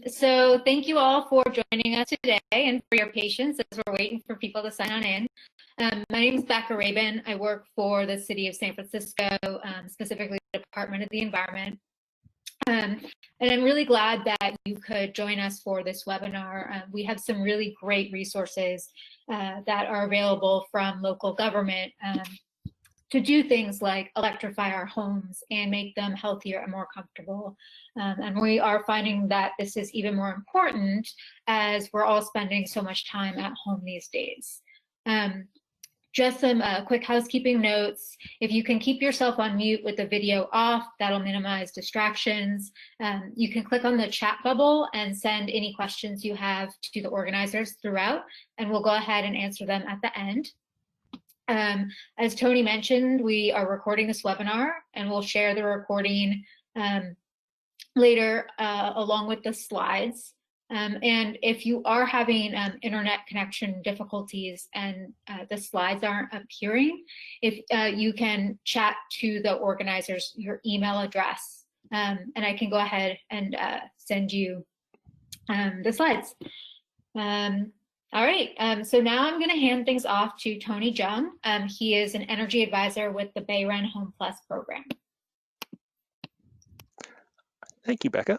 So thank you all for joining us today and for your patience as we're waiting for people to sign on in. My name is Becca Rabin. I work for the City of San Francisco, specifically the Department of the Environment. And I'm really glad that you could join us for this webinar. We have some really great resources that are available from local government to do things like electrify our homes and make them healthier and more comfortable. And we are finding that this is even more important as we're all spending so much time at home these days. Just some quick housekeeping notes. If you can keep yourself on mute with the video off, that'll minimize distractions. You can click on the chat bubble and send any questions you have to the organizers throughout, and we'll go ahead and answer them at the end. As Tony mentioned, we are recording this webinar, and we'll share the recording later along with the slides. And if you are having internet connection difficulties and the slides aren't appearing, if you can chat to the organizers your email address, and I can go ahead and send you the slides. All right, so now I'm going to hand things off to Tony Jung. He is an energy advisor with the Bayren Home Plus program. Thank you, Becca.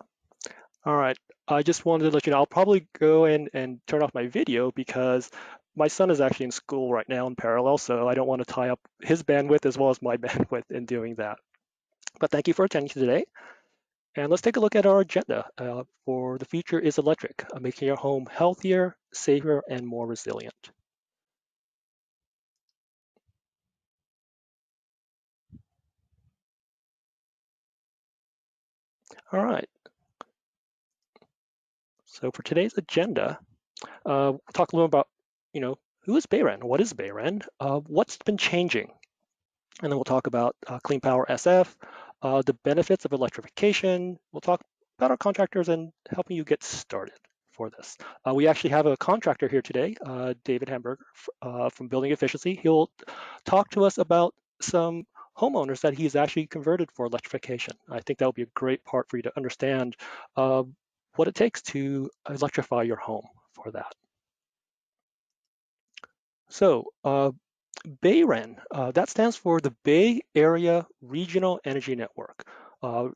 All right, I just wanted to let you know, I'll probably go in and turn off my video because my son is actually in school right now in parallel, so I don't want to tie up his bandwidth as well as my bandwidth in doing that. But thank you for attending today. And let's take a look at our agenda for The Future is Electric, making your home healthier, safer, and more resilient. All right. So for today's agenda, we'll talk a little about, who is Bayren? What is Bayren? What's been changing? And then we'll talk about Clean Power SF, the benefits of electrification. We'll talk about our contractors and helping you get started for this. We actually have a contractor here today, David Hamburger from Building Efficiency. He'll talk to us about some homeowners that he's actually converted for electrification. I think that would be a great part for you to understand what it takes to electrify your home for that. So Bayren, that stands for the Bay Area Regional Energy Network.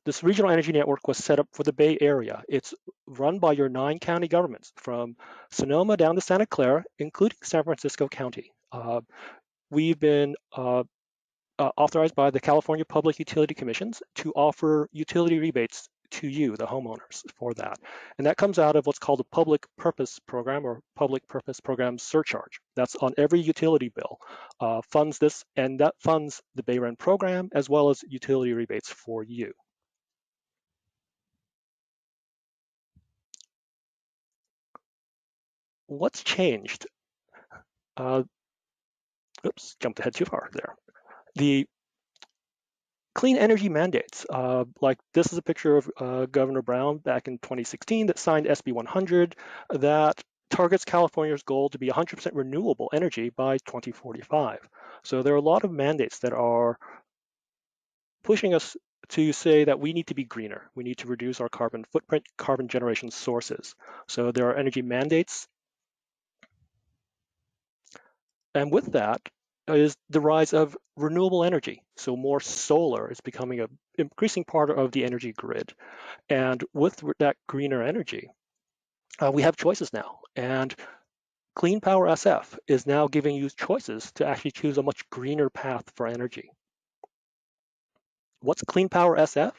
This regional energy network was set up for the Bay Area. It's run by your 9 county governments from Sonoma down to Santa Clara, including San Francisco County. We've been authorized by the California Public Utility Commissions to offer utility rebates to you, the homeowners, for that. And that comes out of what's called a public purpose program or public purpose program surcharge. That's on every utility bill, funds this, and that funds the Bayren program as well as utility rebates for you. What's changed? Oops, jumped ahead too far there. The clean energy mandates, like this is a picture of Governor Brown back in 2016 that signed SB 100 that targets California's goal to be 100% renewable energy by 2045. So there are a lot of mandates that are pushing us to say that we need to be greener. We need to reduce our carbon footprint, carbon generation sources. So there are energy mandates. And with that, is the rise of renewable energy. So more solar is becoming an increasing part of the energy grid. And with that greener energy, we have choices now. And Clean Power SF is now giving you choices to actually choose a much greener path for energy. What's Clean Power SF?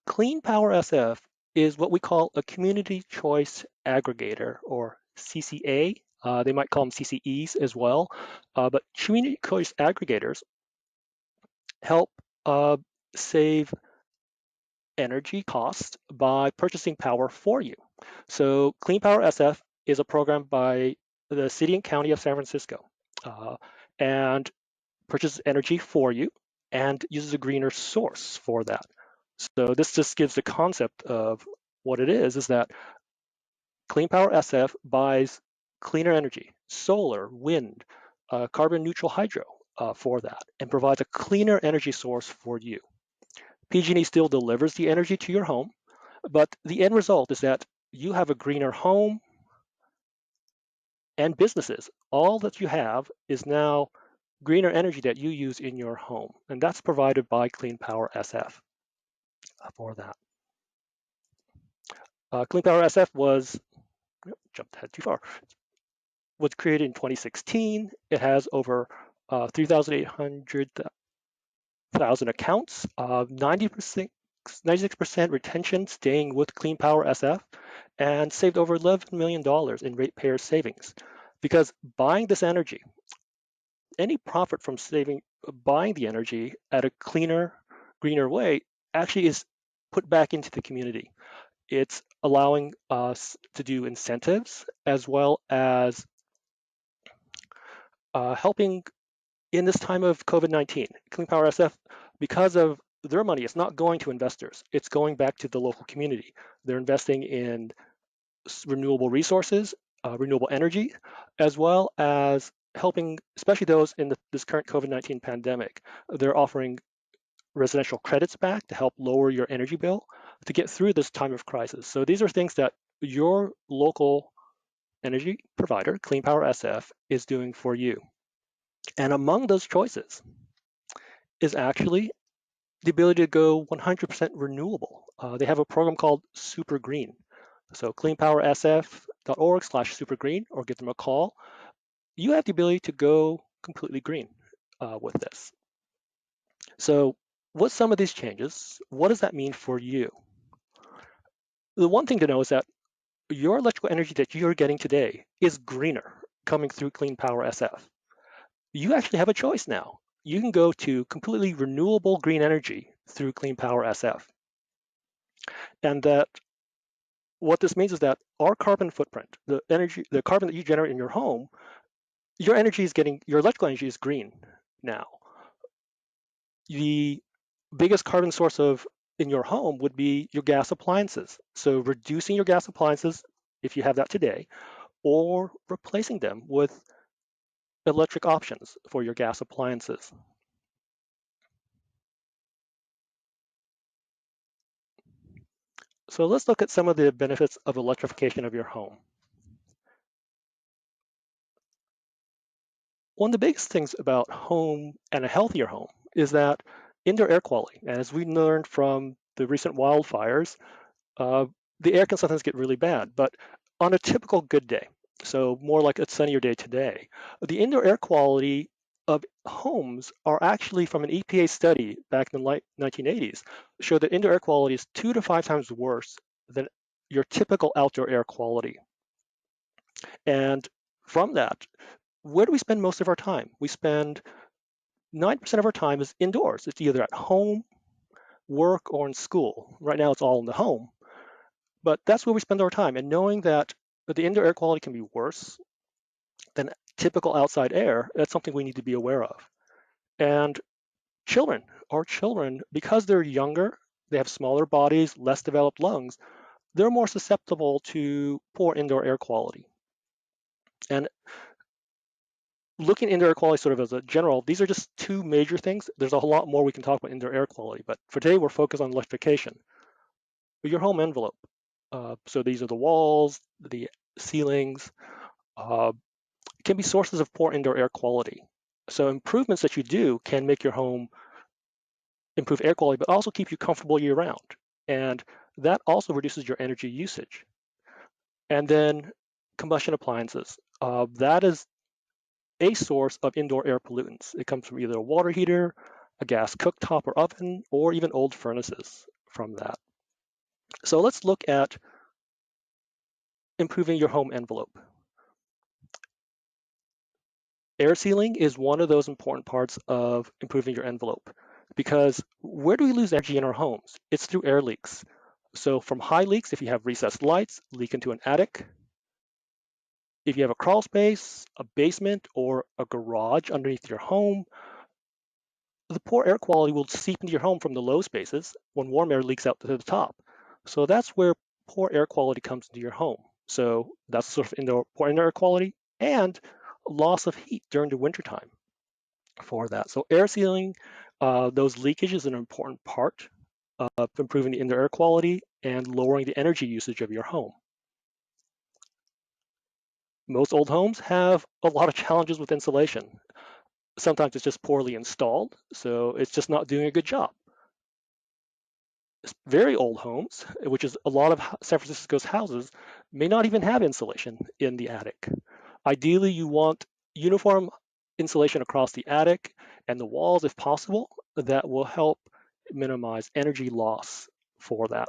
Clean Power SF is what we call a community choice aggregator, or CCA. They might call them CCEs as well, but community choice aggregators help save energy costs by purchasing power for you. So Clean Power SF is a program by the City and County of San Francisco and purchases energy for you and uses a greener source for that. So this just gives the concept of what it is that Clean Power SF buys cleaner energy, solar, wind, carbon neutral hydro for that, and provides a cleaner energy source for you. PG&E still delivers the energy to your home, But the end result is that you have a greener home and businesses. All that you have is now greener energy that you use in your home, and that's provided by Clean Power SF for that. Clean Power SF was, jumped ahead too far, was created in 2016. It has over 3,800 accounts, 90%, 96% retention staying with Clean Power SF, and saved over $11 million in ratepayer savings. Because buying this energy, any profit from buying the energy at a cleaner, greener way actually is put back into the community. It's allowing us to do incentives as well as helping in this time of COVID-19. Clean Power SF, because of their money, it's not going to investors. It's going back to the local community. They're investing in renewable resources, renewable energy, as well as helping, especially those in this current COVID-19 pandemic. They're offering residential credits back to help lower your energy bill to get through this time of crisis. So these are things that your local energy provider, Clean Power SF, is doing for you. And among those choices is actually the ability to go 100% renewable. They have a program called Super Green. So cleanpowersf.org/supergreen, or give them a call. You have the ability to go completely green with this. So what's some of these changes? What does that mean for you? The one thing to know is that your electrical energy that you're getting today is greener coming through Clean Power SF. You actually have a choice now. You can go to completely renewable green energy through Clean Power SF. And that what this means is that our carbon footprint, the carbon that you generate in your home, your electrical energy is green now. The biggest carbon source in your home would be your gas appliances. So reducing your gas appliances, if you have that today, or replacing them with electric options for your gas appliances. So let's look at some of the benefits of electrification of your home. One of the biggest things about home and a healthier home is that indoor air quality. As we learned from the recent wildfires, uh, the air can sometimes get really bad, but on a typical good day, so more like a sunnier day today, the indoor air quality of homes are actually from an EPA study back in the late 1980s, showed that indoor air quality is 2 to 5 times worse than your typical outdoor air quality. And from that, where do we spend most of our time? We spend 9% of our time is indoors. It's either at home, work, or in school. Right now, it's all in the home. But that's where we spend our time. And knowing that the indoor air quality can be worse than typical outside air, that's something we need to be aware of. And our children, because they're younger, they have smaller bodies, less developed lungs, they're more susceptible to poor indoor air quality. And looking at indoor air quality sort of as a general, these are just two major things. There's a whole lot more we can talk about indoor air quality, but for today we're focused on electrification. Your home envelope. So these are the walls, the ceilings, uh, can be sources of poor indoor air quality. So improvements that you do can make your home improve air quality, but also keep you comfortable year round. And that also reduces your energy usage. And then combustion appliances. That is a source of indoor air pollutants. It comes from either a water heater, a gas cooktop or oven, or even old furnaces from that. So let's look at improving your home envelope. Air sealing is one of those important parts of improving your envelope, because where do we lose energy in our homes? It's through air leaks. So from high leaks, if you have recessed lights, leak into an attic. If you have a crawl space, a basement, or a garage underneath your home, the poor air quality will seep into your home from the low spaces when warm air leaks out to the top. So that's where poor air quality comes into your home. So that's sort of poor indoor air quality and loss of heat during the wintertime for that. So air sealing, those leakages is an important part of improving the indoor air quality and lowering the energy usage of your home. Most old homes have a lot of challenges with insulation. Sometimes it's just poorly installed, so it's just not doing a good job. Very old homes, which is a lot of San Francisco's houses, may not even have insulation in the attic. Ideally, you want uniform insulation across the attic and the walls if possible. That will help minimize energy loss for that.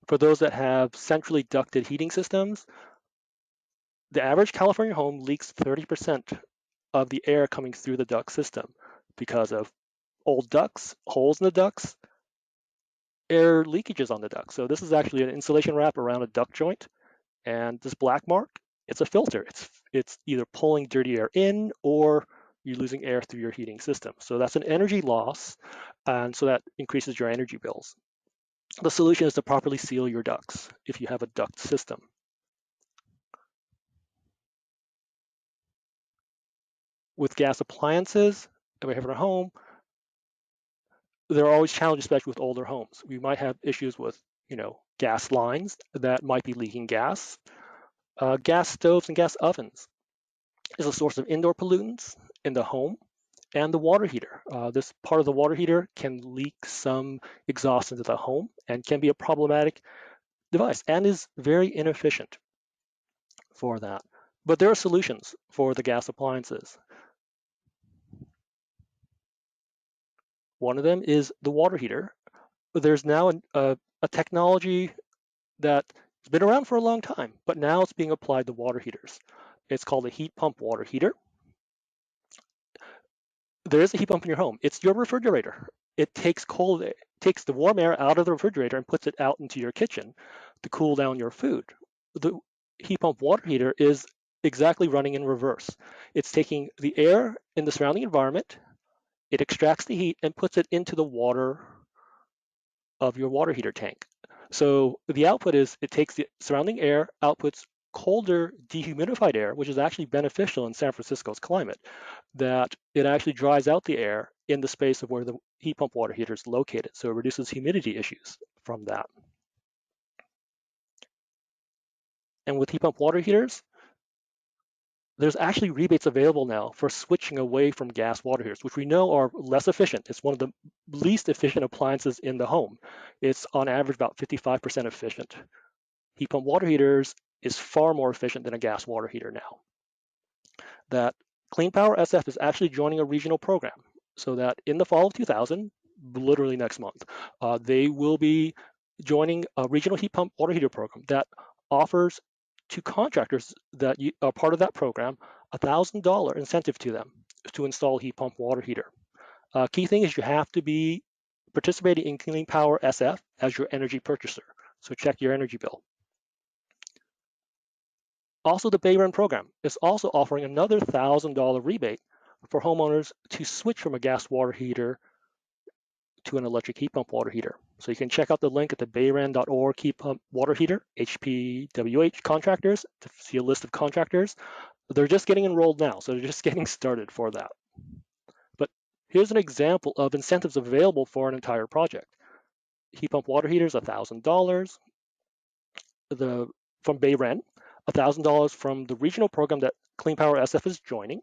For those that have centrally ducted heating systems, the average California home leaks 30% of the air coming through the duct system because of old ducts, holes in the ducts, air leakages on the duct. So this is actually an insulation wrap around a duct joint, and this black mark, it's a filter. It's either pulling dirty air in or you're losing air through your heating system. So that's an energy loss, and so that increases your energy bills. The solution is to properly seal your ducts if you have a duct system. With gas appliances that we have in our home, there are always challenges, especially with older homes. We might have issues with, gas lines that might be leaking gas. Gas stoves and gas ovens is a source of indoor pollutants in the home, and the water heater. This part of the water heater can leak some exhaust into the home and can be a problematic device and is very inefficient for that. But there are solutions for the gas appliances. One of them is the water heater. There's now a technology that's been around for a long time, but now it's being applied to water heaters. It's called a heat pump water heater. There is a heat pump in your home. It's your refrigerator. It takes the warm air out of the refrigerator and puts it out into your kitchen to cool down your food. The heat pump water heater is exactly running in reverse. It's taking the air in the surrounding environment, it extracts the heat and puts it into the water of your water heater tank. So the output is it takes the surrounding air, outputs colder dehumidified air, which is actually beneficial in San Francisco's climate, that it actually dries out the air in the space of where the heat pump water heater is located. So it reduces humidity issues from that. And with heat pump water heaters, there's actually rebates available now for switching away from gas water heaters, which we know are less efficient. It's one of the least efficient appliances in the home. It's on average about 55% efficient. Heat pump water heaters is far more efficient than a gas water heater now. That Clean Power SF is actually joining a regional program so that in the fall of 2000, literally next month, they will be joining a regional heat pump water heater program that offers to contractors that are part of that program $1,000 incentive to them to install heat pump water heater. Key thing is you have to be participating in Clean Power SF as your energy purchaser. So check your energy bill. Also, the Bay Run program is also offering another $1,000 rebate for homeowners to switch from a gas water heater to an electric heat pump water heater. So you can check out the link at the bayran.org heat pump water heater, HPWH contractors, to see a list of contractors. They're just getting enrolled now, so they're just getting started for that. But here's an example of incentives available for an entire project. Heat pump water heaters, $1,000. From Bayren, $1,000 from the regional program that Clean Power SF is joining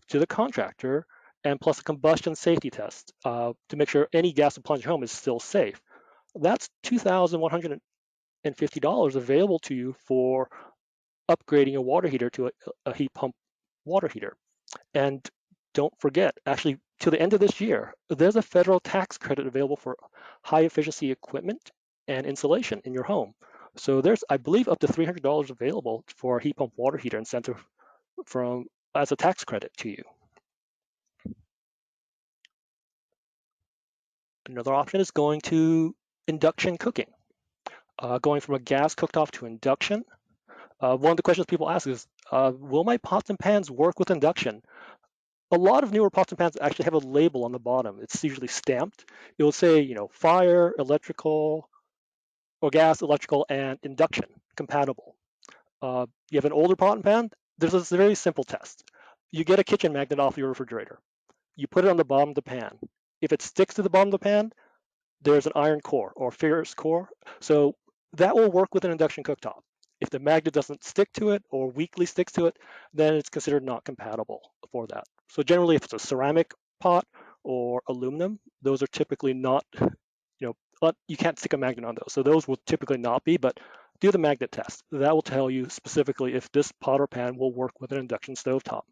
to the contractor, and plus a combustion safety test to make sure any gas appliance in your home is still safe. That's $2,150 available to you for upgrading a water heater to a heat pump water heater. And don't forget, actually, to the end of this year, there's a federal tax credit available for high efficiency equipment and insulation in your home. So there's, I believe, up to $300 available for a heat pump water heater incentive as a tax credit to you. Another option is going to induction cooking. Going from a gas cooktop to induction. One of the questions people ask is, will my pots and pans work with induction? A lot of newer pots and pans actually have a label on the bottom. It's usually stamped. It will say, fire, electrical, or gas, electrical, and induction compatible. You have an older pot and pan, there's a very simple test. You get a kitchen magnet off your refrigerator. You put it on the bottom of the pan. if it sticks to the bottom of the pan, there's an iron core or ferrous core. So that will work with an induction cooktop. If the magnet doesn't stick to it or weakly sticks to it, then it's considered not compatible for that. So generally, if it's a ceramic pot or aluminum, those are typically not, but you can't stick a magnet on those. So those will typically not be, but do the magnet test. That will tell you specifically if this pot or pan will work with an induction stovetop.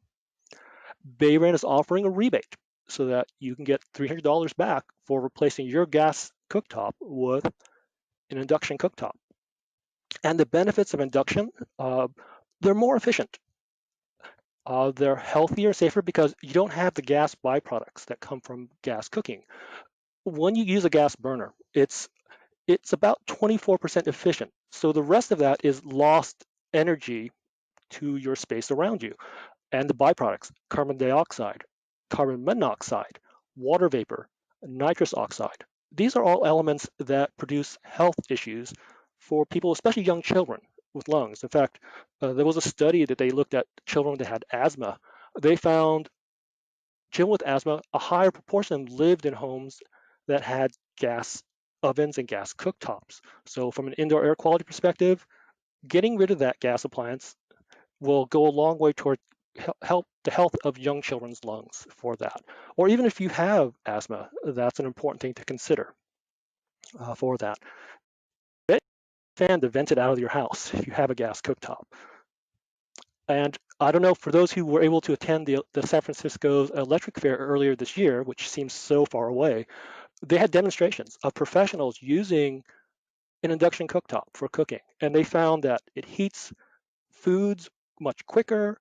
Bayran is offering a rebate so that you can get $300 back for replacing your gas cooktop with an induction cooktop. And the benefits of induction, they're more efficient. They're healthier, safer because you don't have the gas byproducts that come from gas cooking. When you use a gas burner, it's about 24% efficient. So the rest of that is lost energy to your space around you. And the byproducts, carbon dioxide, carbon monoxide, water vapor, nitrous oxide. These are all elements that produce health issues for people, especially young children with lungs. In fact, there was a study that they looked at children that had asthma. They found children with asthma, a higher proportion lived in homes that had gas ovens and gas cooktops. So from an indoor air quality perspective, getting rid of that gas appliance will go a long way toward help the health of young children's lungs for that. Or even if you have asthma, that's an important thing to consider for that. Fan to vent it out of your house if you have a gas cooktop. And I don't know, for those who were able to attend the San Francisco Electric Fair earlier this year, which seems so far away, they had demonstrations of professionals using an induction cooktop for cooking. And they found that it heats foods much quicker,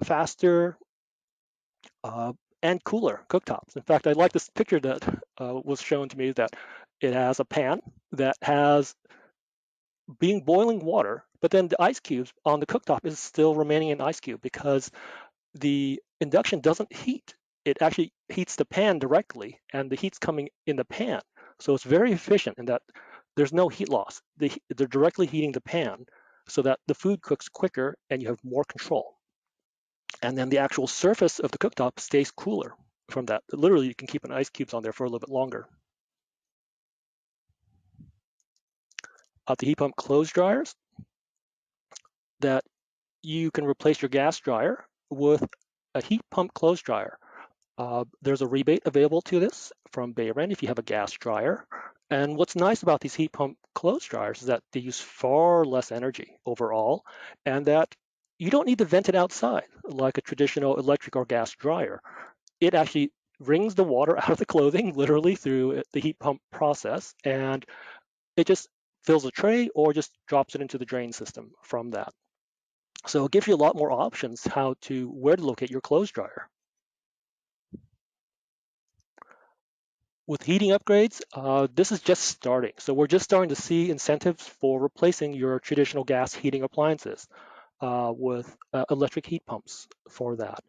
faster, and cooler cooktops. In fact, I like this picture that was shown to me that it has a pan that has being boiling water, but then the ice cubes on the cooktop is still remaining an ice cube because the induction doesn't heat. It actually heats the pan directly, and the heat's coming in the pan. So it's very efficient in that there's no heat loss. They're directly heating the pan so that the food cooks quicker and you have more control. And then the actual surface of the cooktop stays cooler from that. Literally, you can keep an ice cubes on there for a little bit longer. The heat pump clothes dryers, that you can replace your gas dryer with a heat pump clothes dryer. There's a rebate available to this from Bayren if you have a gas dryer. And what's nice about these heat pump clothes dryers is that they use far less energy overall, and that you don't need to vent it outside like a traditional electric or gas dryer. It actually wrings the water out of the clothing literally through the heat pump process, and it just fills a tray or just drops it into the drain system from that. So it gives you a lot more options where to locate your clothes dryer. With heating upgrades, this is just starting. So we're just starting to see incentives for replacing your traditional gas heating appliances with electric heat pumps for that.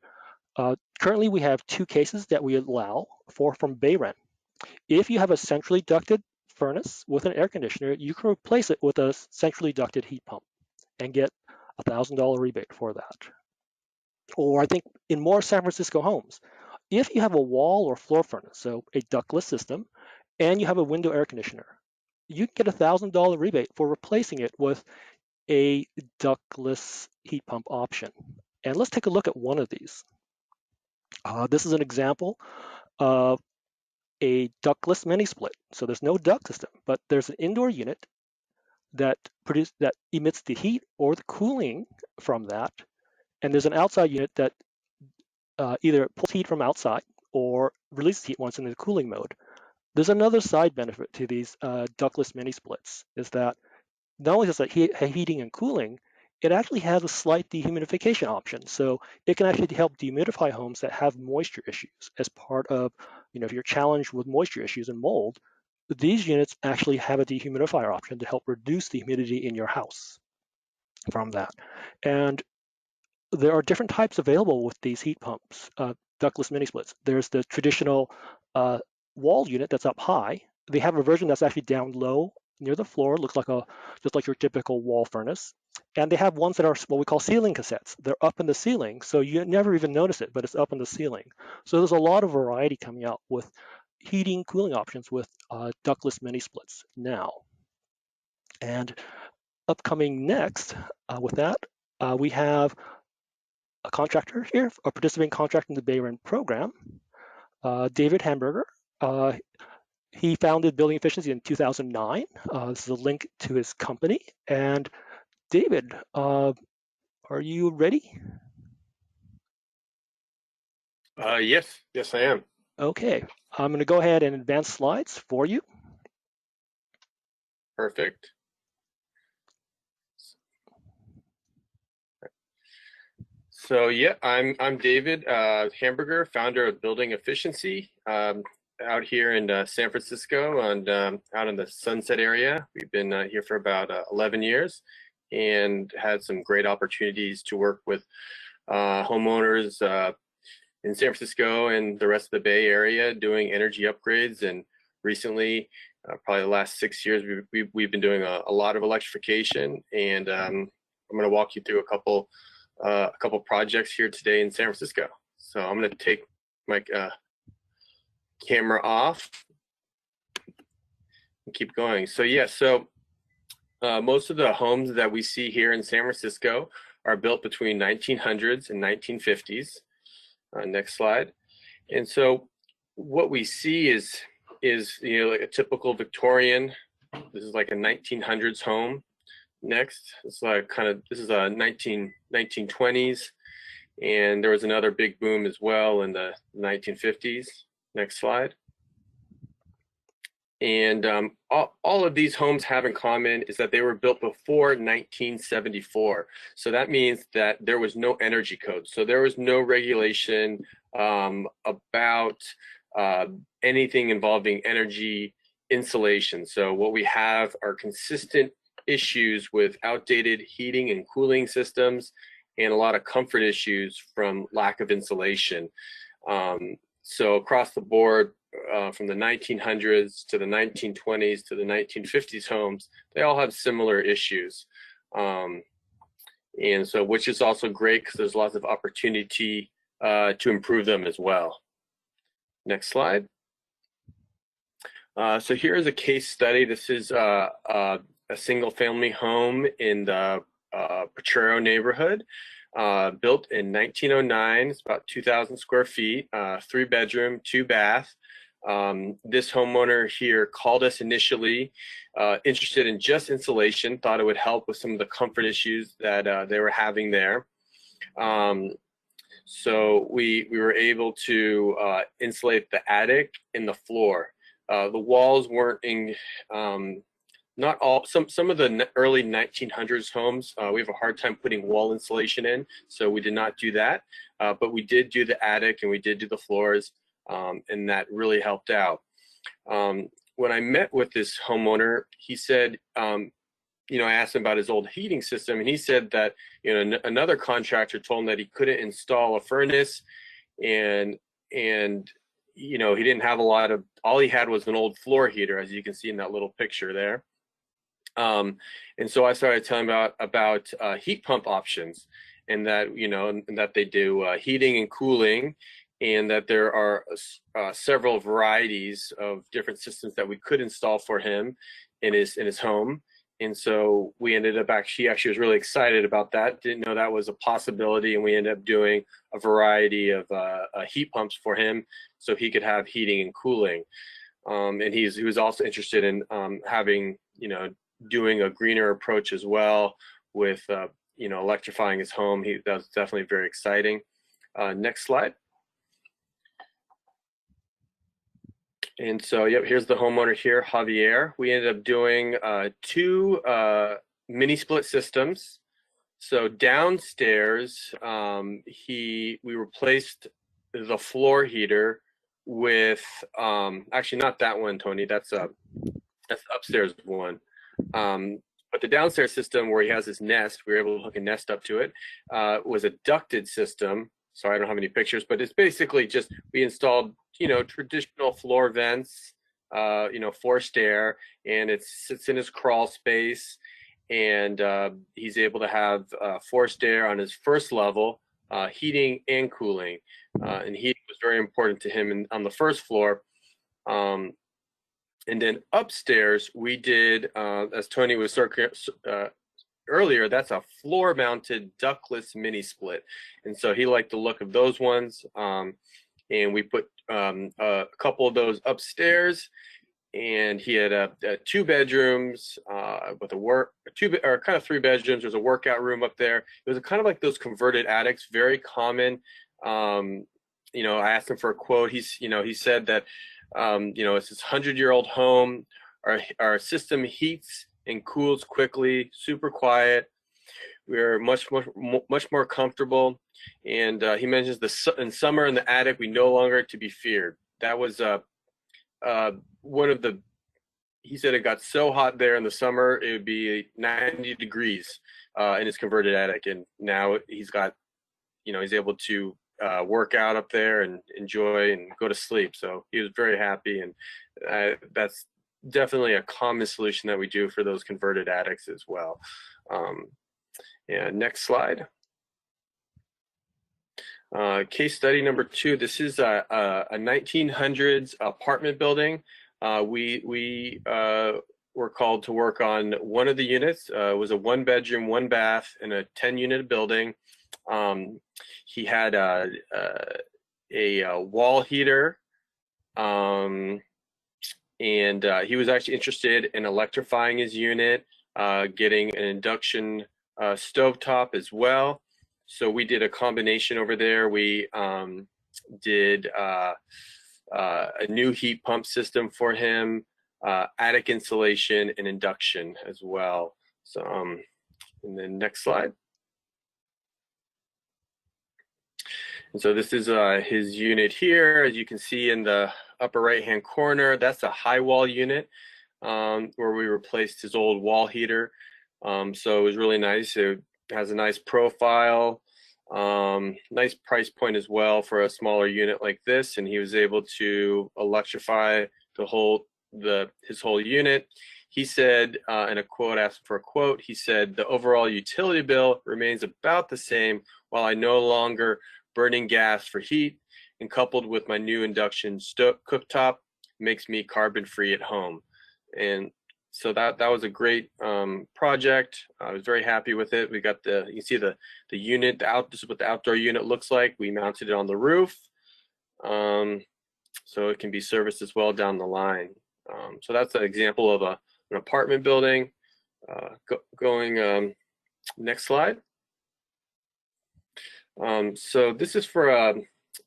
Currently, we have 2 cases that we allow from Bayren. If you have a centrally ducted furnace with an air conditioner, you can replace it with a centrally ducted heat pump and get a $1,000 rebate for that. Or I think in more San Francisco homes, if you have a wall or floor furnace, so a ductless system, and you have a window air conditioner, you can get a $1,000 rebate for replacing it with a ductless heat pump option. And let's take a look at one of these. This is an example of a ductless mini split. So there's no duct system, but there's an indoor unit that emits the heat or the cooling from that, and there's an outside unit that either pulls heat from outside or releases heat once in the cooling mode. There's another side benefit to these ductless mini splits is that not only does it heating and cooling, it actually has a slight dehumidification option. So it can actually help dehumidify homes that have moisture issues as part of, if you're challenged with moisture issues and mold, these units actually have a dehumidifier option to help reduce the humidity in your house from that. And there are different types available with these heat pumps, ductless mini splits. There's the traditional wall unit that's up high. They have a version that's actually down low near the floor, looks like just like your typical wall furnace. And they have ones that are what we call ceiling cassettes. They're up in the ceiling, so you never even notice it, but it's up in the ceiling. So there's a lot of variety coming out with heating, cooling options with ductless mini splits now. And upcoming next with that, we have a contractor here, a participating contractor in the Bay Rent program, David Hamburger. He founded Building Efficiency in 2009. This is a link to his company. And David, are you ready? Yes, I am. Okay, I'm going to go ahead and advance slides for you. Perfect. So yeah, I'm David Hamburger, founder of Building Efficiency, out here in San Francisco and out in the Sunset area. We've been here for about 11 years and had some great opportunities to work with homeowners in San Francisco and the rest of the Bay Area doing energy upgrades. And recently, probably the last 6 years, we've been doing a lot of electrification. And I'm going to walk you through a couple projects here today in San Francisco. So I'm going to take my camera off and keep going. So yeah, most of the homes that we see here in San Francisco are built between 1900s and 1950s. Next slide. And so what we see is like a typical Victorian. This is like a 1900s home. Next, it's like this is a 1920s, and there was another big boom as well in the 1950s. Next slide. And all of these homes have in common is that they were built before 1974. So that means that there was no energy code. So there was no regulation about anything involving energy insulation. So what we have are consistent issues with outdated heating and cooling systems and a lot of comfort issues from lack of insulation. So across the board, from the 1900s to the 1920s to the 1950s homes, they all have similar issues. And so, which is also great because there's lots of opportunity to improve them as well. Next slide. So here is a case study. This is a single family home in the Potrero neighborhood. Built in 1909, it's about 2,000 square feet, 3-bedroom, 2-bath. This homeowner here called us initially interested in just insulation, thought it would help with some of the comfort issues that they were having there. So we were able to insulate the attic and the floor. The walls weren't in, not all, some of the early 1900s homes, we have a hard time putting wall insulation in, so we did not do that. But we did do the attic and we did do the floors, and that really helped out. When I met with this homeowner, he said, I asked him about his old heating system, and he said that, another contractor told him that he couldn't install a furnace, and he didn't have a lot of, all he had was an old floor heater, as you can see in that little picture there. And so I started telling him about heat pump options, and that, and that they do heating and cooling, and that there are several varieties of different systems that we could install for him in his home. And so we ended up he actually was really excited about that, didn't know that was a possibility, and we ended up doing a variety of heat pumps for him so he could have heating and cooling. And he was also interested in having, doing a greener approach as well with, electrifying his home. That was definitely very exciting. Next slide. And so, yep, here's the homeowner here, Javier. We ended up doing 2 mini split systems. So downstairs, we replaced the floor heater with, actually not that one, Tony, that's the upstairs one. But the downstairs system where he has his nest, we were able to hook a nest up to it, was a ducted system. Sorry, I don't have any pictures, but it's basically just, we installed, traditional floor vents, forced air, and it sits in his crawl space. and he's able to have forced air on his first level, heating and cooling, and heating was very important to him on the first floor. And then upstairs, we did, as Tony was earlier, that's a floor-mounted ductless mini split, and so he liked the look of those ones. And we put a couple of those upstairs, and he had 2 bedrooms with kind of 3 bedrooms. There's a workout room up there. It was kind of like those converted attics, very common. You know, I asked him for a quote. He said that you know, it's this 100-year-old home. Our system heats and cools quickly, super quiet. We're much more comfortable. And he mentions in summer in the attic, we no longer to be feared. That was one of the. He said it got so hot there in the summer, it would be 90 degrees in his converted attic, and now he's got, you know, he's able to work out up there and enjoy and go to sleep. So he was very happy, and that's definitely a common solution that we do for those converted attics as well. Yeah, next slide. Case study number 2. This is a 1900s apartment building. We were called to work on one of the units. It was a 1-bedroom, 1-bath in a 10-unit building. He had a wall heater, and he was actually interested in electrifying his unit, getting an induction stovetop as well. So we did a combination over there. We did a new heat pump system for him, attic insulation, and induction as well. So, and then next slide. And so this is his unit here. As you can see in the upper right-hand corner, that's a high wall unit where we replaced his old wall heater. So it was really nice. It has a nice profile, nice price point as well for a smaller unit like this. And he was able to electrify his whole unit. He said, in a quote, asked for a quote, he said, "The overall utility bill remains about the same while I no longer burning gas for heat, and coupled with my new induction cooktop makes me carbon free at home." And so that was a great project. I was very happy with it. We got you can see the unit, this is what the outdoor unit looks like. We mounted it on the roof, so it can be serviced as well down the line. So that's an example of an apartment building. Going next slide. So this is for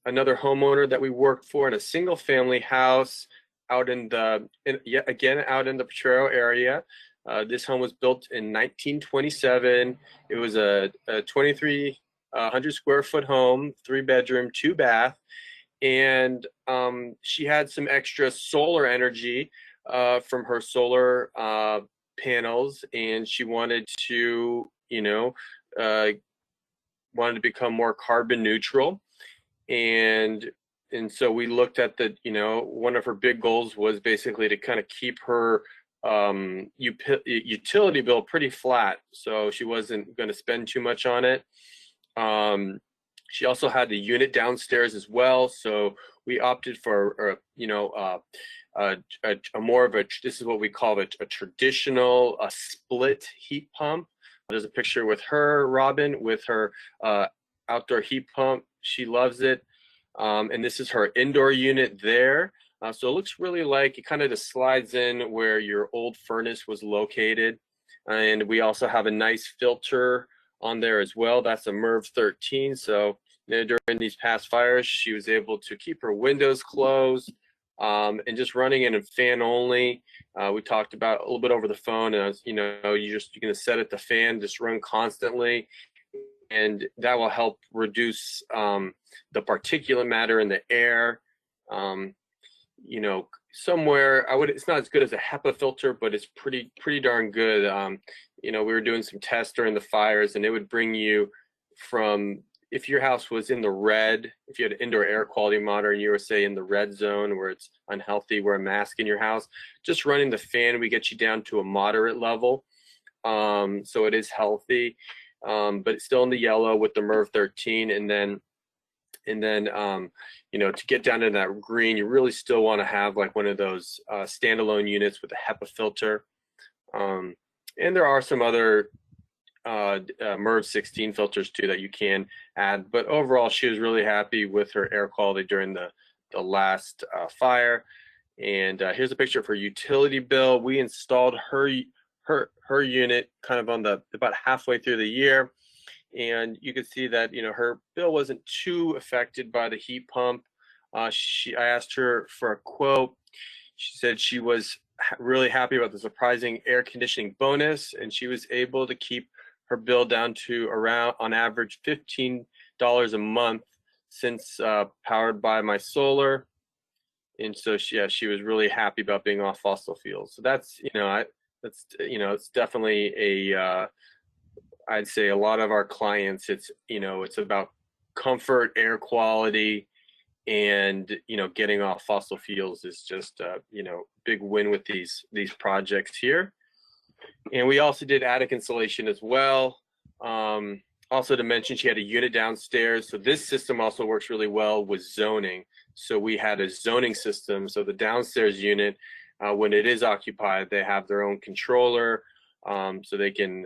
another homeowner that we worked for in a single family house out yet again out in the Potrero area. This home was built in 1927. It was a 2,300 square foot home, 3-bedroom, 2-bath. And she had some extra solar energy from her solar panels, and she wanted to, wanted to become more carbon neutral. And so we looked at one of her big goals was basically to kind of keep her utility bill pretty flat, so she wasn't going to spend too much on it. She also had the unit downstairs as well, so we opted for more of a, this is what we call a traditional split heat pump. There's a picture with her, Robin, with her outdoor heat pump. She loves it. And this is her indoor unit there. So it looks really like it kind of just slides in where your old furnace was located. And we also have a nice filter on there as well. That's a MERV 13. So during these past fires, she was able to keep her windows closed and just running in a fan only. We talked about a little bit over the phone. You're going to set it to fan, just run constantly, and that will help reduce the particulate matter in the air. Somewhere it's not as good as a HEPA filter, but it's pretty darn good. We were doing some tests during the fires, and it would bring you from, if your house was in the red, if you had an indoor air quality monitor and you were, say, in the red zone where it's unhealthy, wear a mask in your house, just running the fan, we get you down to a moderate level. so it is healthy, but it's still in the yellow with the MERV 13. And then you know, to get down to that green, you really still want to have like one of those standalone units with a HEPA filter. And there are some other MERV 16 filters too that you can add. But overall, she was really happy with her air quality during the last fire. And here's a picture of her utility bill. We installed her unit kind of on about halfway through the year, and you can see that, you know, her bill wasn't too affected by the heat pump. I asked her for a quote. She said she was really happy about the surprising air conditioning bonus, and she was able to keep her bill down to around, on average, $15 a month since powered by my solar. And so she was really happy about being off fossil fuels. So that's, you know, it's definitely a I'd say a lot of our clients, it's, you know, it's about comfort, air quality, and, you know, getting off fossil fuels is just, you know, big win with these projects here. And we also did attic insulation as well. Also to mention, she had a unit downstairs. So this system also works really well with zoning. So we had a zoning system. So the downstairs unit, when it is occupied, they have their own controller, so they can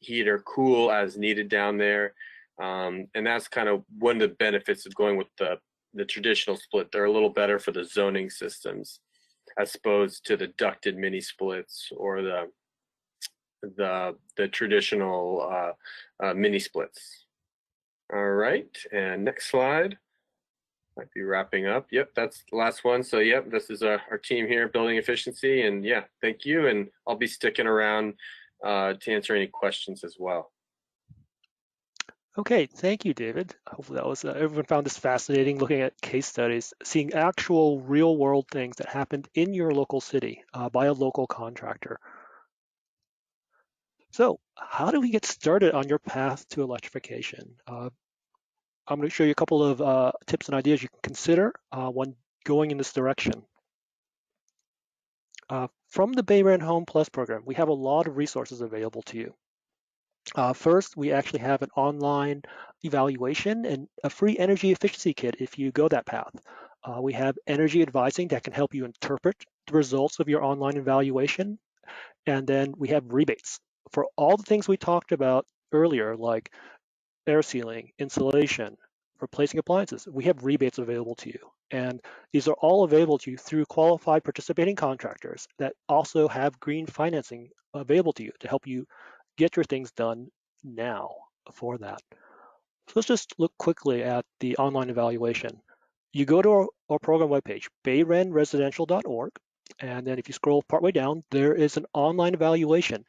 heat or cool as needed down there. And that's kind of one of the benefits of going with the traditional split. They're a little better for the zoning systems as opposed to the ducted mini splits or the traditional mini splits. All right, and next slide. Might be wrapping up. Yep, that's the last one. So yep, this is our team here, Building Efficiency. And yeah, thank you. And I'll be sticking around to answer any questions as well. Okay, thank you, David. Hopefully that was everyone found this fascinating, looking at case studies, seeing actual real-world things that happened in your local city by a local contractor. So how do we get started on your path to electrification? I'm going to show you a couple of tips and ideas you can consider when going in this direction. From the Bay Rent Home Plus program, we have a lot of resources available to you. First, we actually have an online evaluation and a free energy efficiency kit if you go that path. We have energy advising that can help you interpret the results of your online evaluation. And then we have rebates for all the things we talked about earlier, like air sealing, insulation, replacing appliances. We have rebates available to you. And these are all available to you through qualified participating contractors that also have green financing available to you to help you get your things done now for that. So let's just look quickly at the online evaluation. You go to our program webpage, bayrenresidential.org, and then if you scroll partway down, there is an online evaluation.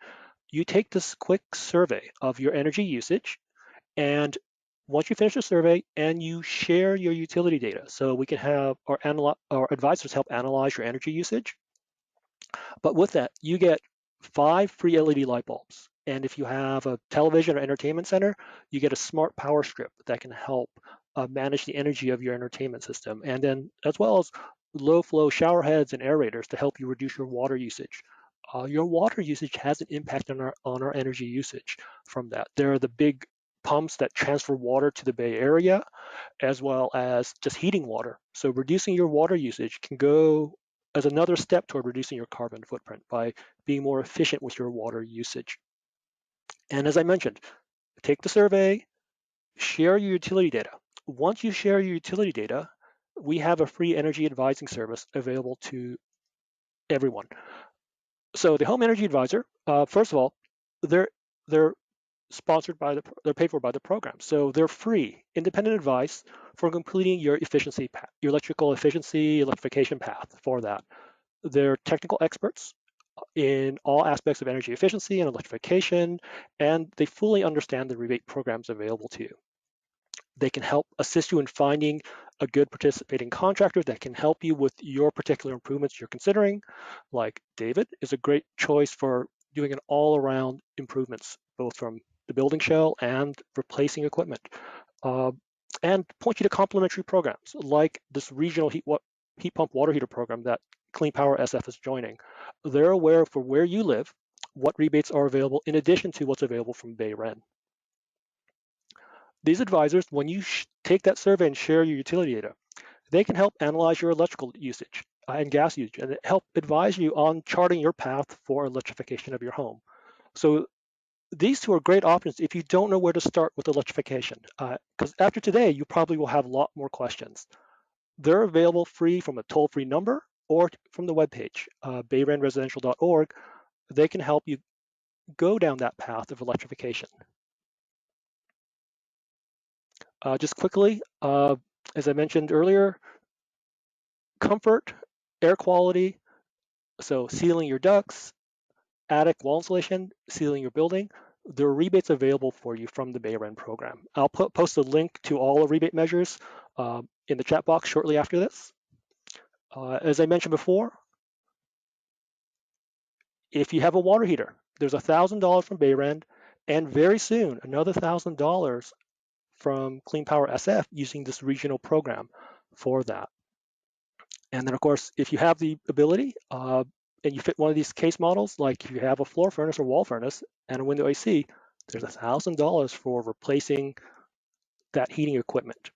You take this quick survey of your energy usage, and once you finish the survey and you share your utility data, so we can have our advisors help analyze your energy usage. But with that, you get 5 free LED light bulbs. And if you have a television or entertainment center, you get a smart power strip that can help manage the energy of your entertainment system. And then as well as low flow shower heads and aerators to help you reduce your water usage. Your water usage has an impact on our energy usage from that. There are the big pumps that transfer water to the Bay Area, as well as just heating water. So reducing your water usage can go as another step toward reducing your carbon footprint by being more efficient with your water usage. And as I mentioned, take the survey, share your utility data. Once you share your utility data, we have a free energy advising service available to everyone. So the Home Energy Advisor, first of all, they're sponsored by they're paid for by the program. So they're free, independent advice for completing your efficiency path, your electrical efficiency, electrification path for that. They're technical experts in all aspects of energy efficiency and electrification, and they fully understand the rebate programs available to you. They can help assist you in finding a good participating contractor that can help you with your particular improvements you're considering. Like David is a great choice for doing an all-around improvements, both from the building shell and replacing equipment. And point you to complementary programs like this regional heat pump water heater program that Clean Power SF is joining. They're aware for where you live, what rebates are available in addition to what's available from BayREN. These advisors, when you take that survey and share your utility data, they can help analyze your electrical usage and gas usage and help advise you on charting your path for electrification of your home. So these two are great options if you don't know where to start with electrification, because after today, you probably will have a lot more questions. They're available free from a toll-free number or from the webpage, bayrenresidential.org. They can help you go down that path of electrification. Just quickly, as I mentioned earlier, comfort, air quality, so sealing your ducts, attic wall insulation, sealing your building, there are rebates available for you from the BayREN program. I'll post a link to all the rebate measures in the chat box shortly after this. As I mentioned before, if you have a water heater, there's $1,000 from BayREN, and very soon another $1,000 from Clean Power SF using this regional program for that. And then, of course, if you have the ability and you fit one of these case models, like if you have a floor furnace or wall furnace and a window AC, there's $1,000 for replacing that heating equipment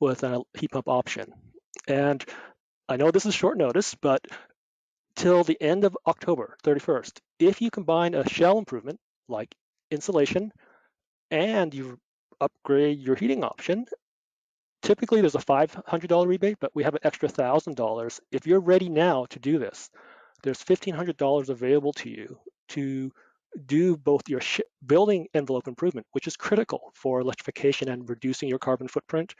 with a heat pump option. And I know this is short notice, but till the end of October 31st, if you combine a shell improvement like insulation and you upgrade your heating option, typically there's a $500 rebate, but we have an extra $1,000. If you're ready now to do this, there's $1,500 available to you to do both your building envelope improvement, which is critical for electrification and reducing your carbon footprint,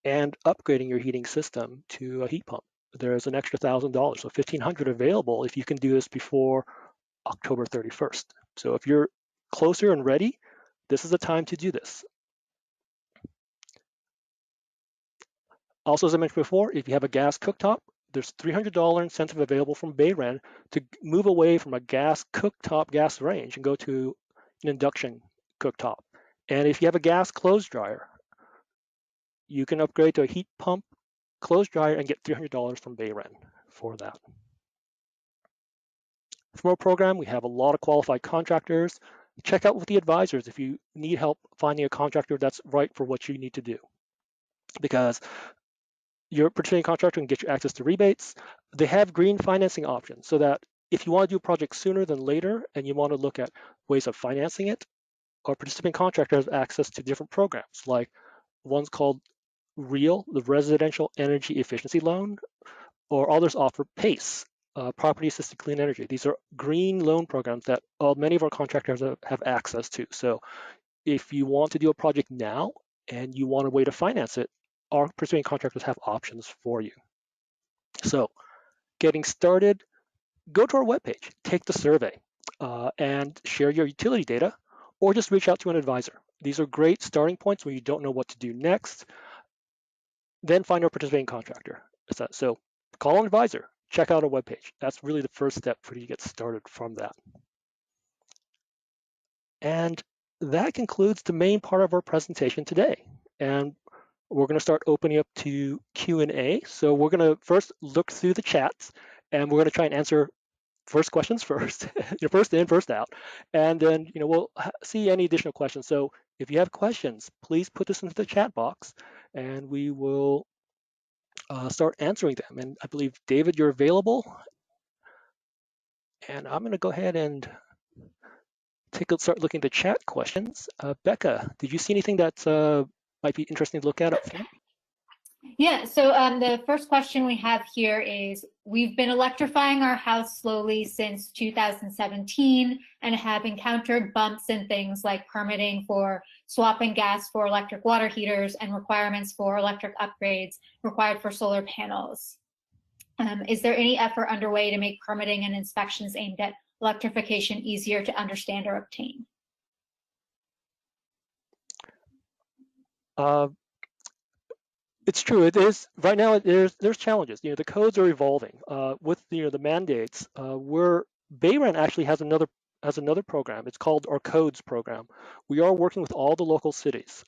and upgrading your heating system to a heat pump. There's an extra $1,000, so $1,500 available if you can do this before October 31st. So if you're closer and ready, this is the time to do this. Also, as I mentioned before, if you have a gas cooktop, there's $300 incentive available from BayREN to move away from a gas cooktop gas range and go to an induction cooktop. And if you have a gas clothes dryer, you can upgrade to a heat pump clothes dryer and get $300 from BayREN for that. For our program, we have a lot of qualified contractors. Check out with the advisors if you need help finding a contractor that's right for what you need to do, because your participating contractor can get you access to rebates. They have green financing options so that if you want to do a project sooner than later and you want to look at ways of financing it, our participating contractor has access to different programs, like one's called REAL, the Residential Energy Efficiency Loan, or others offer PACE, Property Assisted Clean Energy. These are green loan programs that many of our contractors have access to. So if you want to do a project now and you want a way to finance it, our participating contractors have options for you. So getting started, go to our webpage, take the survey, and share your utility data, or just reach out to an advisor. These are great starting points when you don't know what to do next. Then find our participating contractor. So call an advisor, check out our webpage. That's really the first step for you to get started from that. And that concludes the main part of our presentation today. And we're going to start opening up to Q&A. So we're going to first look through the chats, and we're going to try and answer first questions first, first in, first out. And then we'll see any additional questions. So if you have questions, please put this into the chat box, and we will start answering them. And I believe, David, you're available. And I'm going to go ahead and start looking at the chat questions. Becca, did you see anything that might be interesting to look at up front? Yeah, so the first question we have here is, we've been electrifying our house slowly since 2017 and have encountered bumps in things like permitting for swapping gas for electric water heaters and requirements for electric upgrades required for solar panels. Is there any effort underway to make permitting and inspections aimed at electrification easier to understand or obtain? It's true. It is right now. There's challenges. The codes are evolving with the mandates. BayREN actually has another program. It's called our Codes program. We are working with all the local cities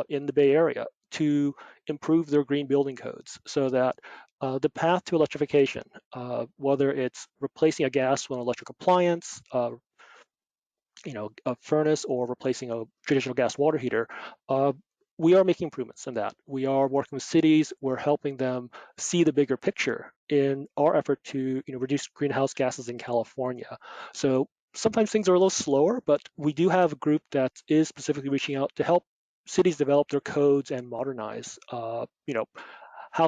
in the Bay Area to improve their green building codes so that the path to electrification, whether it's replacing a gas with an electric appliance, a furnace, or replacing a traditional gas water heater, we are making improvements in that. We are working with cities. We're helping them see the bigger picture in our effort to reduce greenhouse gases in California. So sometimes things are a little slower, but we do have a group that is specifically reaching out to help cities develop their codes and modernize, how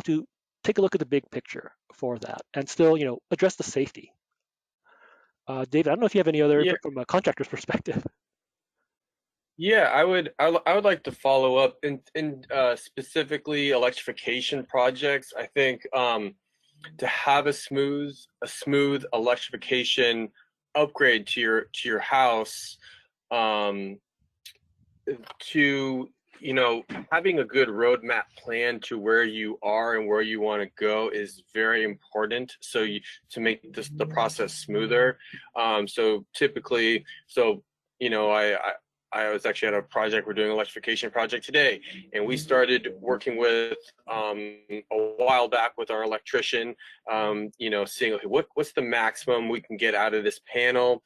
to take a look at the big picture for that and still, address the safety. David, I don't know if you have any other Yeah, input from a contractor's perspective. yeah, I would like to follow up in specifically electrification projects. I think to have a smooth electrification upgrade to your house, um, to having a good roadmap plan to where you are and where you want to go is very important. So to make the process smoother. So typically, I was actually at a project. We're doing an electrification project today, and we started working with a while back with our electrician. Seeing, okay, what's the maximum we can get out of this panel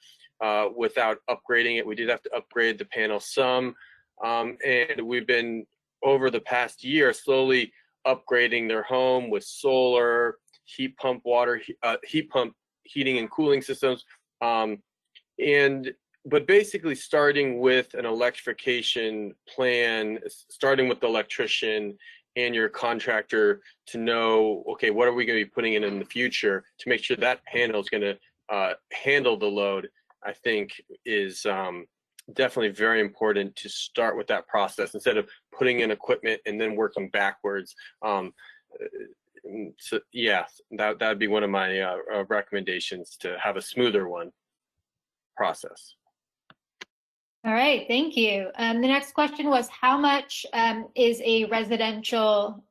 without upgrading it. We did have to upgrade the panel some. And we've been, over the past year, slowly upgrading their home with solar, heat pump heating and cooling systems. But basically starting with an electrification plan, starting with the electrician and your contractor to know, okay, what are we going to be putting in the future to make sure that panel is going to handle the load, I think is definitely very important to start with that process instead of putting in equipment and then working backwards. So yeah, that would be one of my recommendations, to have a smoother process. All right, thank you. The next question was, how much is a residential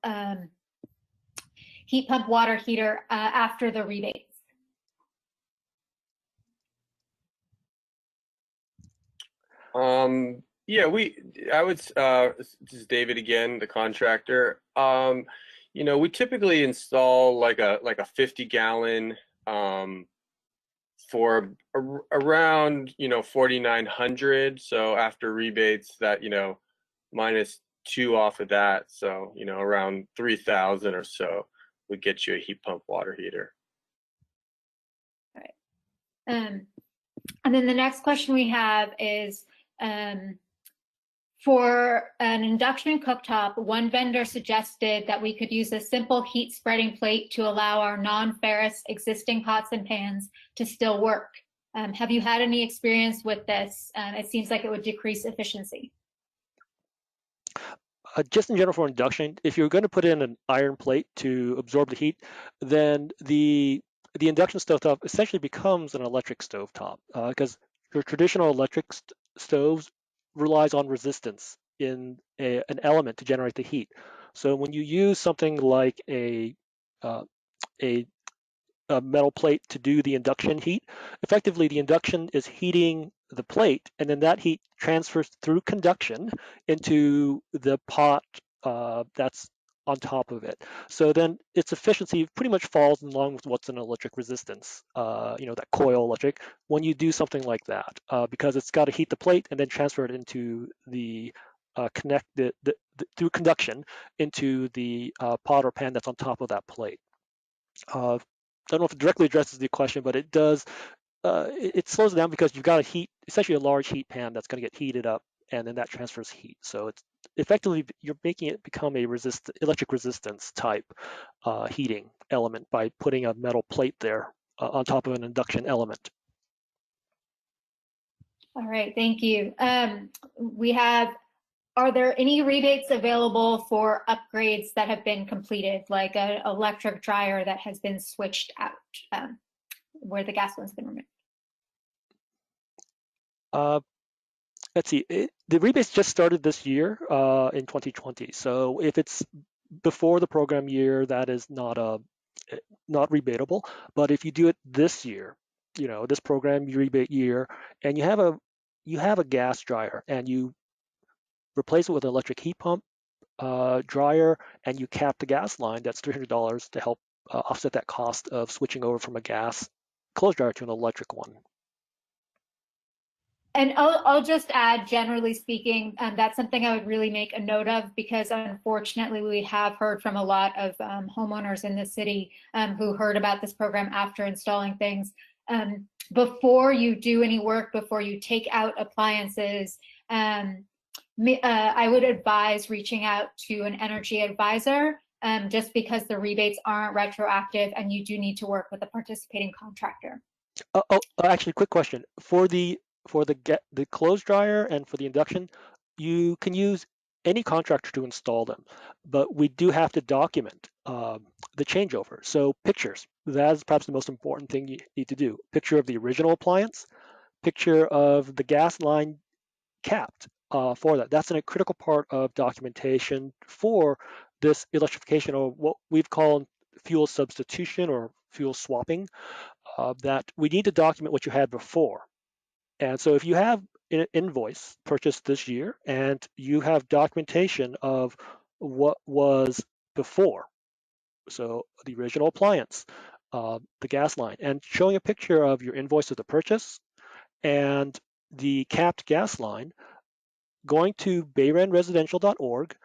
heat pump water heater after the rebates? Yeah, this is David again, the contractor. We typically install like a 50 gallon for around 4,900. So after rebates, that minus 2 off of that, so around 3,000 or so would get you a heat pump water heater. All right. And then the next question we have is, for an induction cooktop, one vendor suggested that we could use a simple heat spreading plate to allow our non-ferrous existing pots and pans to still work. Have you had any experience with this? It seems like it would decrease efficiency. Just in general for induction, if you're going to put in an iron plate to absorb the heat, then the induction stovetop essentially becomes an electric stovetop, because your traditional electric stoves relies on resistance in an element to generate the heat. So when you use something like a metal plate to do the induction heat, effectively the induction is heating the plate, and then that heat transfers through conduction into the pot that's on top of it. So then its efficiency pretty much falls in line with what's an electric resistance, that coil electric, when you do something like that, because it's got to heat the plate and then transfer it into the through conduction into the pot or pan that's on top of that plate. I don't know if it directly addresses the question, but it does. It slows it down because you've got essentially a large heat pan that's going to get heated up, and then that transfers heat. So it's effectively, you're making it become a electric resistance type heating element by putting a metal plate there on top of an induction element. All right, thank you. Are there any rebates available for upgrades that have been completed, like an electric dryer that has been switched out, where the gas one's been removed? Let's see, the rebates just started this year in 2020. So if it's before the program year, that is not rebatable. But if you do it this year, this program rebate year, and you have a gas dryer and you replace it with an electric heat pump dryer, and you cap the gas line, that's $300 to help offset that cost of switching over from a gas clothes dryer to an electric one. And I'll just add, generally speaking, that's something I would really make a note of, because unfortunately we have heard from a lot of homeowners in the city who heard about this program after installing things. Before you do any work, before you take out appliances, I would advise reaching out to an energy advisor, just because the rebates aren't retroactive and you do need to work with a participating contractor. Actually, quick question. For the clothes dryer and for the induction, you can use any contractor to install them, but we do have to document the changeover. So pictures, that is perhaps the most important thing you need to do. Picture of the original appliance, picture of the gas line capped for that. That's a critical part of documentation for this electrification, or what we've called fuel substitution or fuel swapping, that we need to document what you had before. And so if you have an invoice purchased this year and you have documentation of what was before, so the original appliance, the gas line, and showing a picture of your invoice of the purchase and the capped gas line, going to bayranresidential.org,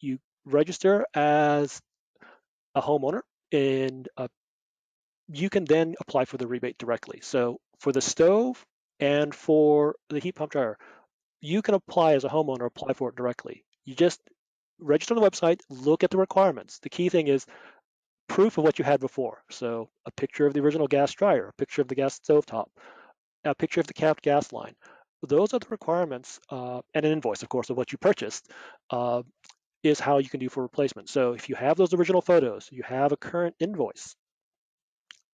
you register as a homeowner, and you can then apply for the rebate directly. So for the stove and for the heat pump dryer, you can apply as a homeowner, apply for it directly. You just register on the website, look at the requirements. The key thing is proof of what you had before. So a picture of the original gas dryer, a picture of the gas stovetop, a picture of the capped gas line. Those are the requirements, and an invoice, of course, of what you purchased, is how you can do for replacement. So if you have those original photos, you have a current invoice,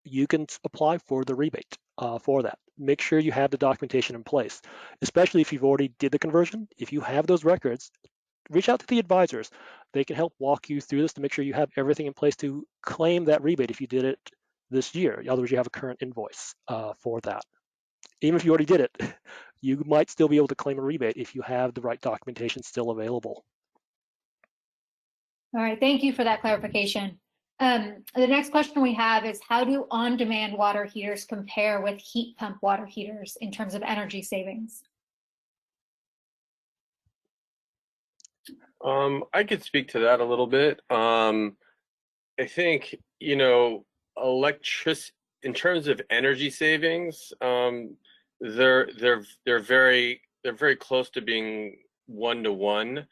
you can apply for the rebate for that. Make sure you have the documentation in place, especially if you've already did the conversion. If you have those records, reach out to the advisors. They can help walk you through this to make sure you have everything in place to claim that rebate if you did it this year. In other words, you have a current invoice for that. Even if you already did it, you might still be able to claim a rebate if you have the right documentation still available. All right, thank you for that clarification. The next question we have is, how do on-demand water heaters compare with heat pump water heaters in terms of energy savings? I could speak to that a little bit. I think, you know, in terms of energy savings, they're very close to being one-to-one.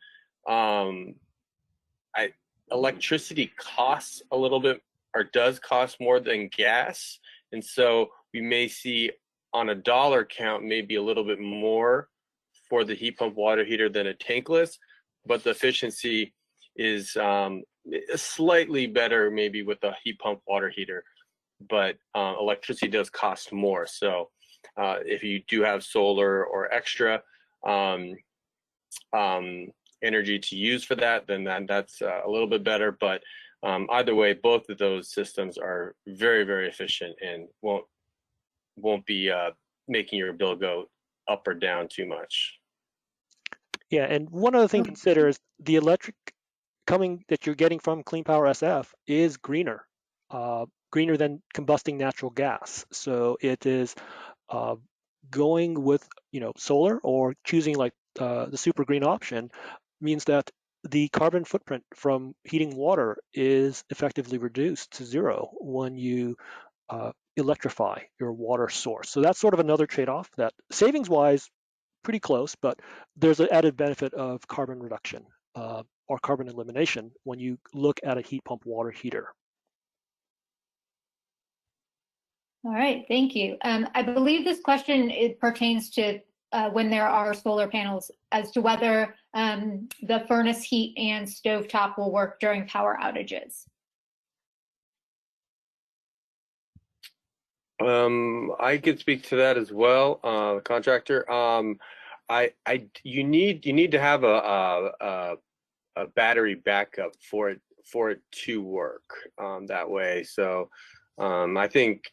Electricity costs a little bit, or does cost more than gas, and so we may see on a dollar count maybe a little bit more for the heat pump water heater than a tankless, but the efficiency is slightly better maybe with the heat pump water heater, but electricity does cost more. So if you do have solar or extra energy to use for that, then that's a little bit better. But either way, both of those systems are very, very efficient and won't be making your bill go up or down too much. Yeah, and one other thing to consider is the electric that you're getting from Clean Power SF is greener, greener than combusting natural gas. So it is going with solar, or choosing like the super green option, means that the carbon footprint from heating water is effectively reduced to zero when you electrify your water source. So that's sort of another trade-off that savings-wise, pretty close, but there's an added benefit of carbon reduction or carbon elimination when you look at a heat pump water heater. All right, thank you. I believe this question, it pertains to when there are solar panels, as to whether the furnace heat and stovetop will work during power outages. I could speak to that as well, contractor. You need to have a battery backup for it to work that way. So I think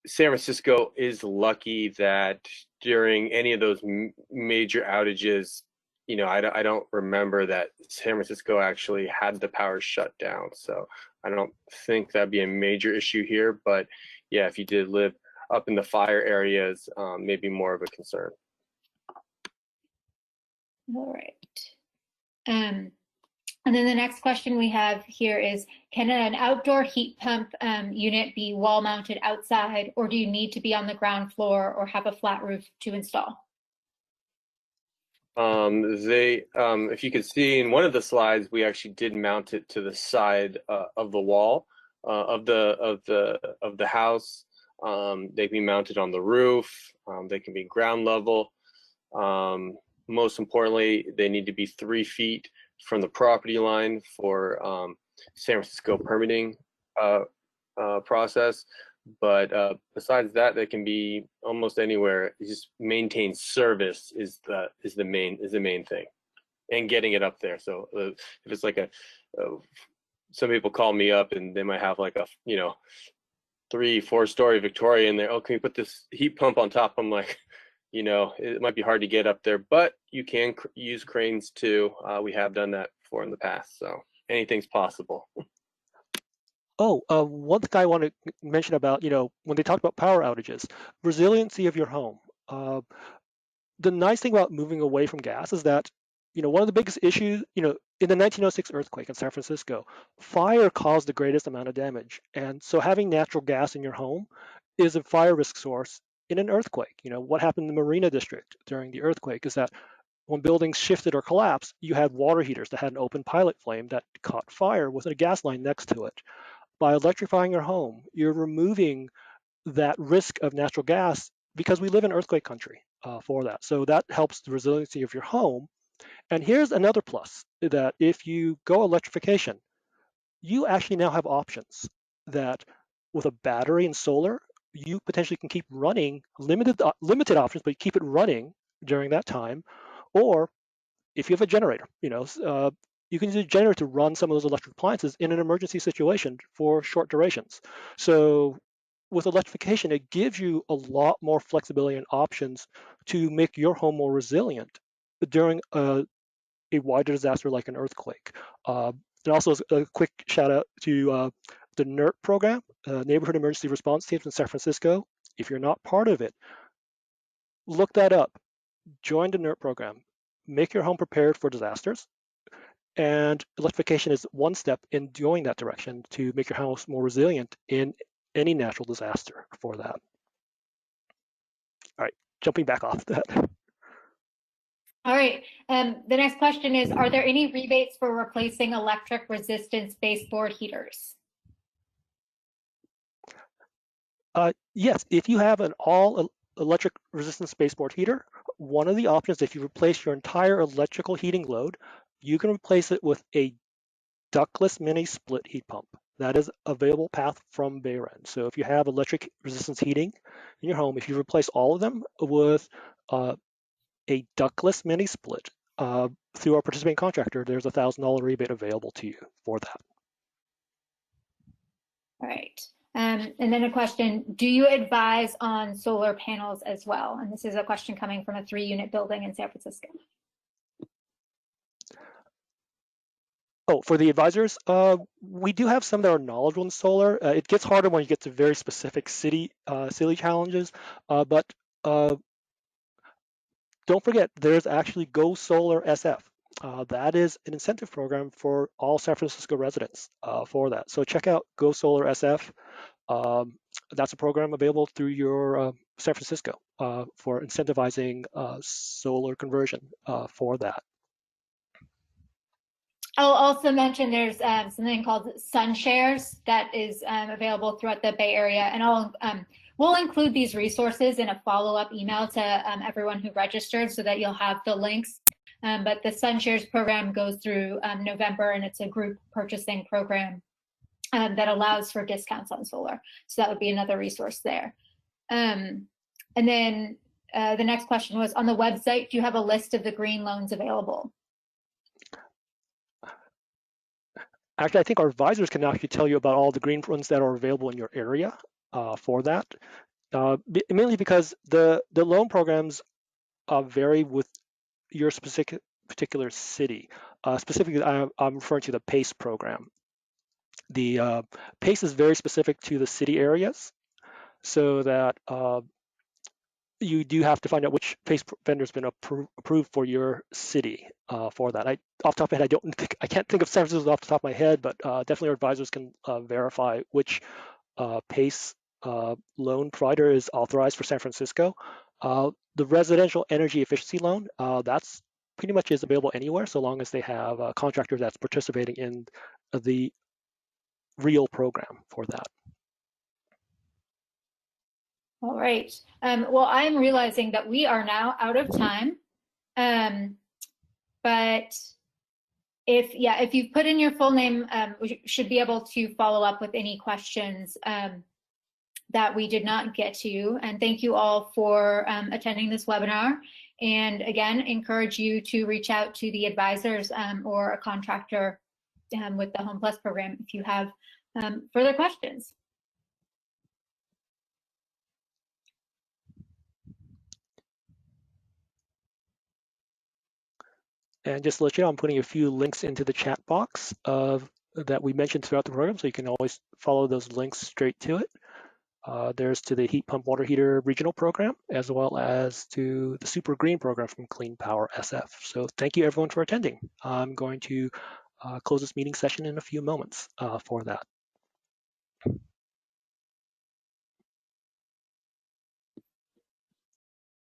San Francisco is lucky that during any of those major outages, I don't remember that San Francisco actually had the power shut down. So I don't think that'd be a major issue here, but yeah, if you did live up in the fire areas, maybe more of a concern. All right. And then the next question we have here is, can an outdoor heat pump unit be wall mounted outside, or do you need to be on the ground floor or have a flat roof to install? If you could see in one of the slides, we actually did mount it to the side of the wall of the house. They can be mounted on the roof. They can be ground level. Most importantly, they need to be 3 feet from the property line for San Francisco permitting process. But besides that, they can be almost anywhere. Just maintain service is the main thing, and getting it up there. So if it's like some people call me up and they might have like a 3-4 story Victoria in there. Oh, can you put this heat pump on top? I'm like, it might be hard to get up there, but you can use cranes too. We have done that before in the past, so anything's possible. Oh, one thing I want to mention about, when they talk about power outages, resiliency of your home. The nice thing about moving away from gas is that, one of the biggest issues, in the 1906 earthquake in San Francisco, fire caused the greatest amount of damage. And so having natural gas in your home is a fire risk source in an earthquake. What happened in the Marina District during the earthquake is that when buildings shifted or collapsed, you had water heaters that had an open pilot flame that caught fire with a gas line next to it. By electrifying your home, you're removing that risk of natural gas because we live in earthquake country for that. So that helps the resiliency of your home. And here's another plus, that if you go electrification, you actually now have options that with a battery and solar, you potentially can keep running limited options, but keep it running during that time. Or if you have a generator, you can use a generator to run some of those electric appliances in an emergency situation for short durations. So with electrification, it gives you a lot more flexibility and options to make your home more resilient during a wider disaster like an earthquake. And also a quick shout out to the NERT program, Neighborhood Emergency Response Teams in San Francisco. If you're not part of it, look that up. Join the NERT program. Make your home prepared for disasters. And electrification is one step in going that direction to make your house more resilient in any natural disaster for that. All right, jumping back off that. All right. The next question is, are there any rebates for replacing electric resistance baseboard heaters? Yes, if you have an all electric resistance baseboard heater, one of the options, if you replace your entire electrical heating load, you can replace it with a ductless mini split heat pump. That is available path from Bayren. So if you have electric resistance heating in your home, if you replace all of them with a ductless mini split through our participating contractor, there's a $1,000 rebate available to you for that. All right. And then a question, do you advise on solar panels as well? And this is a question coming from a 3-unit building in San Francisco. Oh, for the advisors, we do have some that are knowledgeable in solar. It gets harder when you get to very specific city challenges, but don't forget, there's actually Go Solar SF. That is an incentive program for all San Francisco residents for that. So check out Go Solar SF. That's a program available through your San Francisco for incentivizing solar conversion for that. I'll also mention there's something called Sun Shares that is available throughout the Bay Area, and we'll include these resources in a follow-up email to everyone who registered so that you'll have the links. But the Sun Shares program goes through November, and it's a group purchasing program that allows for discounts on solar. So that would be another resource there. And then the next question was, on the website, do you have a list of the green loans available? Actually, I think our advisors can actually tell you about all the green funds that are available in your area for that. Mainly because the loan programs vary with your particular city. Specifically, I'm referring to the PACE program. The PACE is very specific to the city areas, so that you do have to find out which PACE vendor has been approved for your city for that. Off the top of my head, I can't think of San Francisco off the top of my head, but definitely our advisors can verify which PACE loan provider is authorized for San Francisco. The residential energy efficiency loan, that's pretty much is available anywhere, so long as they have a contractor that's participating in the real program for that. All right. Well, I'm realizing that we are now out of time. But if you've put in your full name, we should be able to follow up with any questions that we did not get to. And thank you all for attending this webinar. And again, encourage you to reach out to the advisors or a contractor with the Home Plus program if you have further questions. And just to let you know, I'm putting a few links into the chat box that we mentioned throughout the program, so you can always follow those links straight to it. There's to the heat pump water heater regional program, as well as to the Super Green program from Clean Power SF. So thank you everyone for attending. I'm going to close this meeting session in a few moments for that.